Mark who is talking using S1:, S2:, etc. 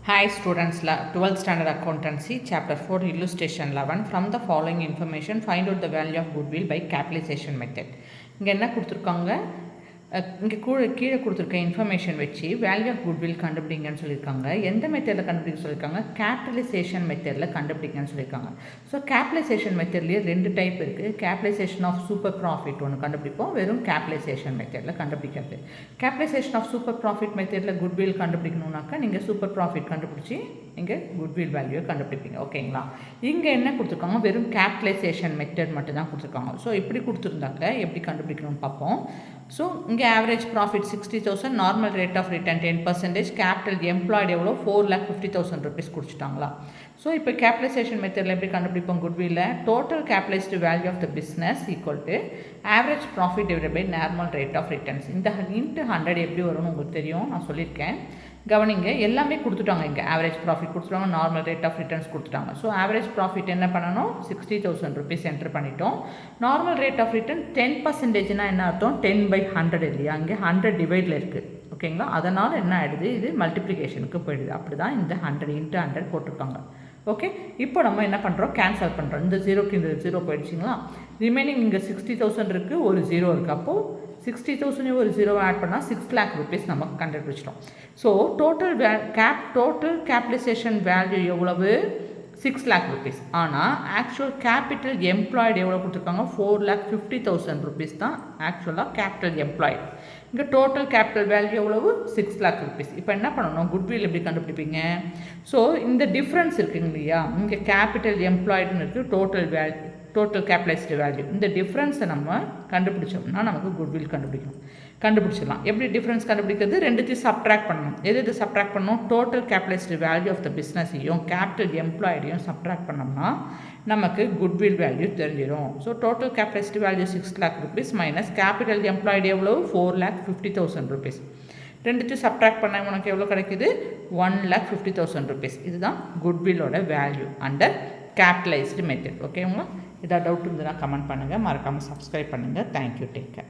S1: Hi students, 12th standard accountancy, chapter 4, illustration 11. From the following information, find out the value of goodwill by capitalization method. இங்கே என்ன கொடுத்துருக்காங்க, இங்கே கீழே கொடுத்துருக்க information வச்சு வேல்யூ ஆஃப் குட்வில் கண்டுபிடிங்கன்னு சொல்லியிருக்காங்க. எந்த மெத்தடில் கண்டுபிடிக்க சொல்லியிருக்காங்க? கேபிட்டலைசேஷன் மெத்தடில் கண்டுபிடிங்கன்னு சொல்லியிருக்காங்க. ஸோ கேபிட்டலைசேஷன் மெத்தட்லேயே ரெண்டு டைப் இருக்குது. கேபிட்டலைசேஷன் ஆஃப் சூப்பர் ப்ராஃபிட் ஒன்று கண்டுபிடிப்போம், வெறும் கேபிட்டலைசேஷன் மெத்தடில் கண்டுபிடிக்கிறது. கேபிட்டலைசேஷன் ஆஃப் சூப்பர் ப்ராஃபிட் மெத்தடில் குட்வில் கண்டுபிடிக்கணுன்னாக்கா நீங்கள் சூப்பர் ப்ராஃபிட் கண்டுபிடிச்சி இங்கே குட்வில் வேல்யூவை கண்டுபிடிப்பீங்க. ஓகேங்களா? இங்கே என்ன கொடுத்துருக்காங்க? வெறும் கேபிட்டலைசேஷன் மெத்தட் மட்டும் தான் கொடுத்துருக்காங்க. ஸோ இப்படி கொடுத்துருந்தாக்க எப்படி கண்டுபிடிக்கணும்னு பார்ப்போம். ஸோ இங்கே average profit 60,000, normal rate of return 10%, capital employed எவ்வளோ 4,50,000 ருபீஸ் கொடுத்துட்டாங்களா. ஸோ இப்போ கேபிட்டலைசேஷன் மெத்தடில் எப்படி கண்டுபிடிப்போம்? குட்வில்ல total capitalised value of the business equal to average profit divided by normal rate of returns. இந்த இன்ட்டு 100 எப்படி வரும்னு உங்களுக்கு தெரியும், நான் சொல்லியிருக்கேன். கவனிங்க, எல்லாமே கொடுத்துட்டாங்க. இங்கே ஆவரேஜ் ப்ராஃபிட் கொடுத்துட்டாங்க, நார்மல் ரேட் ஆஃப் ரிட்டர்ன்ஸ் கொடுத்துட்டாங்க. ஸோ ஆவரேஜ் ப்ராஃபிட் என்ன பண்ணணும்? 60,000 ருபீஸ் என்ட்ரு பண்ணிட்டோம். நார்மல் ரேட் ஆஃப் ரிட்டர்ன் 10%னா என்ன அர்த்தம்? 10/100 இல்லையா? இங்கே 100 டிவைடில் இருக்குது. ஓகேங்களா? அதனால் என்ன ஆகிடுது? இது மல்டிப்ளிகேஷனுக்கு போயிடுது. அப்படி தான் இந்த 100 × 100 போட்டிருக்காங்க. ஓகே, இப்போ நம்ம என்ன பண்ணுறோம்? கேன்சல் பண்ணுறோம். இந்த ஜீரோக்கு இந்த ஜீரோ போயிடுச்சிங்களா? ரிமைனிங் இங்கே 60,000 இருக்குது, ஒரு ஜீரோ இருக்குது. அப்போது 60,000 ஒரு ஜீரோவை ஆட் பண்ணால் 6 lakh rupees நமக்கு கண்டுபிடிச்சிட்டோம். ஸோ டோட்டல் கேபிட்டலைசேஷன் வேல்யூ எவ்வளவு? 6 lakh rupees. ஆனால் ஆக்சுவல் கேபிட்டல் எம்ப்ளாய்டு எவ்வளோ கொடுத்துருக்காங்க? 4,50,000 rupees தான் ஆக்சுவலாக கேபிட்டல் எம்ப்ளாய்டு. இங்கே டோட்டல் கேபிட்டல் வேல்யூ எவ்வளவு? 6 lakh rupees. இப்போ என்ன பண்ணணும்? குட்வில் எப்படி கண்டுபிடிப்பீங்க? ஸோ இந்த டிஃப்ரென்ஸ் இருக்குங்க இல்லையா? இங்கே கேபிட்டல் எம்ப்ளாய்டுன்னு இருக்குது, டோட்டல் கேபிட்டலைஸ்டு வேல்யூ. இந்த டிஃப்ரென்ஸை நம்ம கண்டுபிடிச்சோம்னா நமக்கு குட்வில் கண்டுபிடிச்சிடலாம். எப்படி டிஃப்ரென்ஸ் கண்டுபிடிக்கிறது? ரெண்டுத்தையும் சப்ட்ராக்ட் பண்ணணும். எது சப்ட்ராக்ட் பண்ணணும்? Total capitalised value of the பிஸ்னஸையும் கேபிட்டல் எம்ப்ளாய்டையும் சப்ட்ராக்ட் பண்ணோம்னா நமக்கு குட்வில் வேல்யூ தெரிஞ்சிடும். So total capitalised value 6 lakh rupees minus capital employed எவ்வளவு? 4,50,000 rupees. ரெண்டுத்தையும் சப்ட்ராக்ட் பண்ண உனக்கு எவ்வளோ கிடைக்குது? 1,50,000 rupees. இதுதான் குட்வில்லோட வேல்யூ அண்டர் கேபிட்டலைஸ்டு மெத்தட். ஓகேங்களா? ஏதாவது டவுட் இருந்ததுன்னா கமெண்ட் பண்ணுங்கள், மறக்காமல் சப்ஸ்கிரைப் பண்ணுங்கள். Thank you, take care.